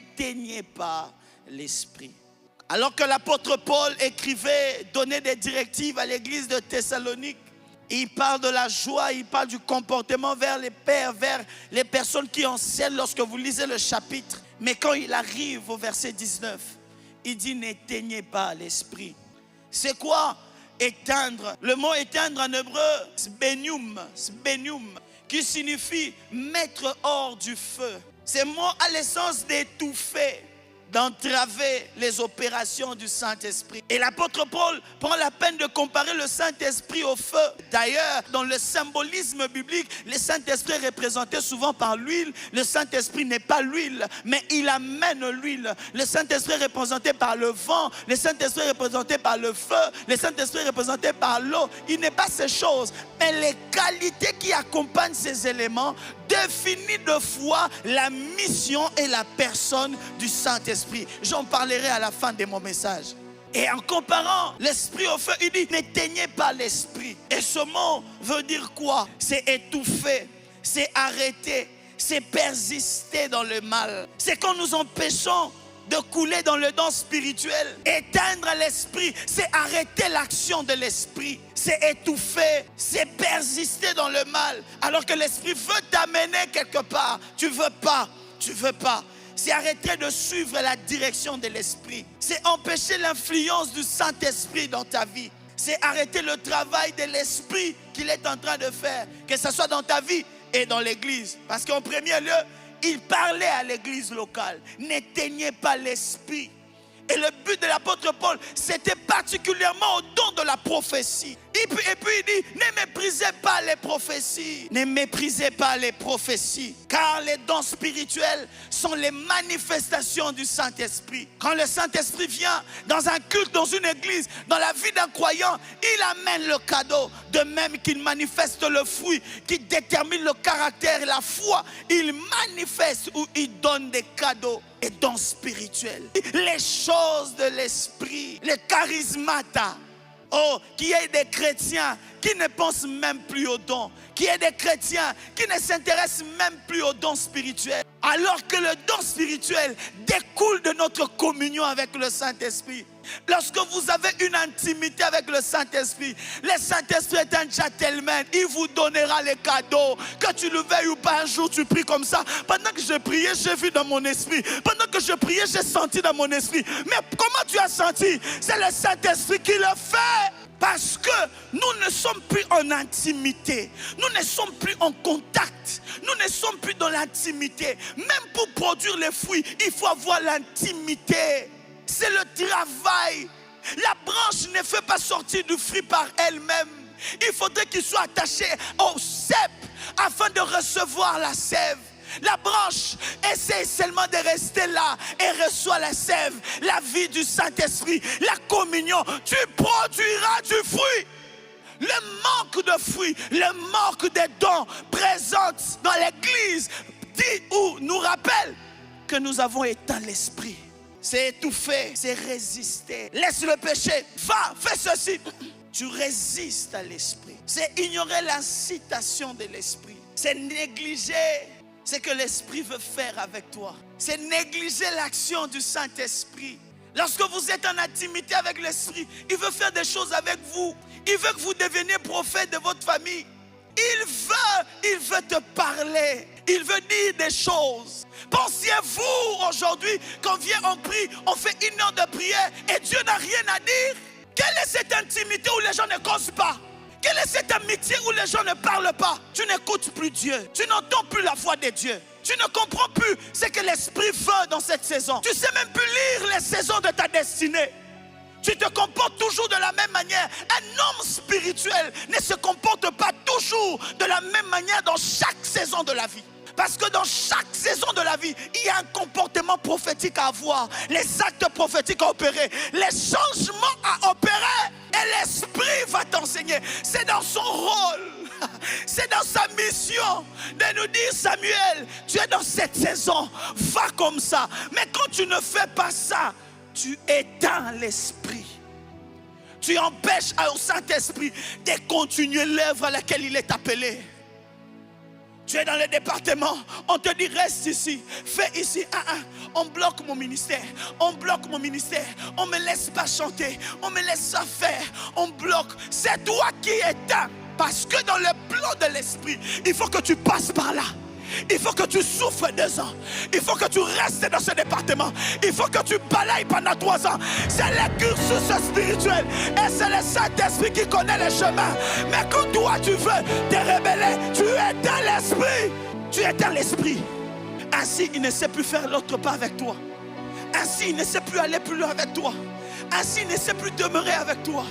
n'éteignez pas l'esprit. Alors que l'apôtre Paul écrivait, donnait des directives à l'église de Thessalonique, il parle de la joie, il parle du comportement vers les pères, vers les personnes qui enseignent lorsque vous lisez le chapitre. Mais quand il arrive au verset 19, il dit n'éteignez pas l'esprit. C'est quoi éteindre? Le mot éteindre en hébreu, sbenium, qui signifie mettre hors du feu. Ce mot a l'essence d'étouffer, d'entraver les opérations du Saint-Esprit. Et l'apôtre Paul prend la peine de comparer le Saint-Esprit au feu. D'ailleurs, dans le symbolisme biblique, le Saint-Esprit est représenté souvent par l'huile. Le Saint-Esprit n'est pas l'huile, mais il amène l'huile. Le Saint-Esprit est représenté par le vent. Le Saint-Esprit est représenté par le feu. Le Saint-Esprit est représenté par l'eau. Il n'est pas ces choses, mais les qualités qui accompagnent ces éléments définissent de foi la mission et la personne du Saint-Esprit. J'en parlerai à la fin de mon message. Et en comparant l'esprit au feu, il dit n'éteignez pas l'esprit. Et ce mot veut dire quoi? C'est étouffer, c'est arrêter, c'est persister dans le mal. C'est quand nous empêchons de couler dans le don spirituel. Éteindre l'esprit, c'est arrêter l'action de l'esprit. C'est étouffer, c'est persister dans le mal. Alors que l'esprit veut t'amener quelque part. Tu veux pas. C'est arrêter de suivre la direction de l'esprit. C'est empêcher l'influence du Saint-Esprit dans ta vie. C'est arrêter le travail de l'esprit qu'il est en train de faire. Que ce soit dans ta vie et dans l'église. Parce qu'en premier lieu, il parlait à l'église locale. N'éteignez pas l'esprit. Et le but de l'apôtre Paul, c'était particulièrement au don de la prophétie. Et puis il dit, ne méprisez pas les prophéties. Ne méprisez pas les prophéties. Car les dons spirituels sont les manifestations du Saint-Esprit. Quand le Saint-Esprit vient dans un culte, dans une église, dans la vie d'un croyant, il amène le cadeau. De même qu'il manifeste le fruit qui détermine le caractère et la foi, il manifeste ou il donne des cadeaux et dons spirituels. Les choses de l'esprit, les charismata. Oh, qu'il y ait des chrétiens qui ne pensent même plus aux dons. Qu'il y ait des chrétiens qui ne s'intéressent même plus aux dons spirituels. Alors que le don spirituel découle de notre communion avec le Saint-Esprit. Lorsque vous avez une intimité avec le Saint-Esprit, le Saint-Esprit est un gentleman. Il vous donnera les cadeaux. Que tu le veuilles ou pas, un jour tu pries comme ça. Pendant que je priais, j'ai vu dans mon esprit. Pendant que je priais, j'ai senti dans mon esprit. Mais comment tu as senti? C'est le Saint-Esprit qui le fait. Parce que nous ne sommes plus en intimité. Nous ne sommes plus en contact. Nous ne sommes plus dans l'intimité. Même pour produire les fruits, il faut avoir l'intimité. C'est le travail. La branche ne fait pas sortir du fruit par elle-même. Il faudrait qu'il soit attaché au cep afin de recevoir la sève. La branche essaie seulement de rester là et reçoit la sève, la vie du Saint-Esprit, la communion. Tu produiras du fruit. Le manque de fruits, le manque des dons présents dans l'église dit ou nous rappelle que nous avons éteint l'esprit. C'est étouffer, c'est résister. Laisse le péché, va, fais ceci. Tu résistes à l'esprit. C'est ignorer l'incitation de l'esprit. C'est négliger ce que l'esprit veut faire avec toi. C'est négliger l'action du Saint-Esprit. Lorsque vous êtes en intimité avec l'esprit, il veut faire des choses avec vous. Il veut que vous deveniez prophète de votre famille. Il veut te parler. Il veut dire des choses. Pensiez-vous aujourd'hui qu'on vient, on prie, on fait 1 heure de prière et Dieu n'a rien à dire? Quelle est cette intimité où les gens ne causent pas? Quelle est cette amitié où les gens ne parlent pas? Tu n'écoutes plus Dieu. Tu n'entends plus la voix de Dieu. Tu ne comprends plus ce que l'Esprit veut dans cette saison. Tu ne sais même plus lire les saisons de ta destinée. Tu te comportes toujours de la même manière. Un homme spirituel ne se comporte pas toujours de la même manière dans chaque saison de la vie. Parce que dans chaque saison de la vie, il y a un comportement prophétique à avoir, les actes prophétiques à opérer, les changements à opérer. Et l'Esprit va t'enseigner. C'est dans son rôle, c'est dans sa mission de nous dire, Samuel, tu es dans cette saison, va comme ça. Mais quand tu ne fais pas ça, tu éteins l'Esprit. Tu empêches au Saint-Esprit de continuer l'œuvre à laquelle il est appelé. Tu es dans le département, on te dit reste ici, fais ici. On bloque mon ministère, on bloque mon ministère, on ne me laisse pas chanter, on ne me laisse pas faire, on bloque. C'est toi qui éteins. Parce que dans le plan de l'esprit, il faut que tu passes par là. Il faut que tu souffres 2 ans. Il faut que tu restes dans ce département. Il faut que tu balayes pendant 3 ans. C'est le cursus spirituel. Et c'est le Saint-Esprit qui connaît les chemins. Mais quand toi tu veux te rébeller, tu es dans l'esprit. Tu es dans l'esprit. Ainsi, il ne sait plus faire l'autre pas avec toi. Ainsi, il ne sait plus aller plus loin avec toi. Ainsi, il ne sait plus demeurer avec toi.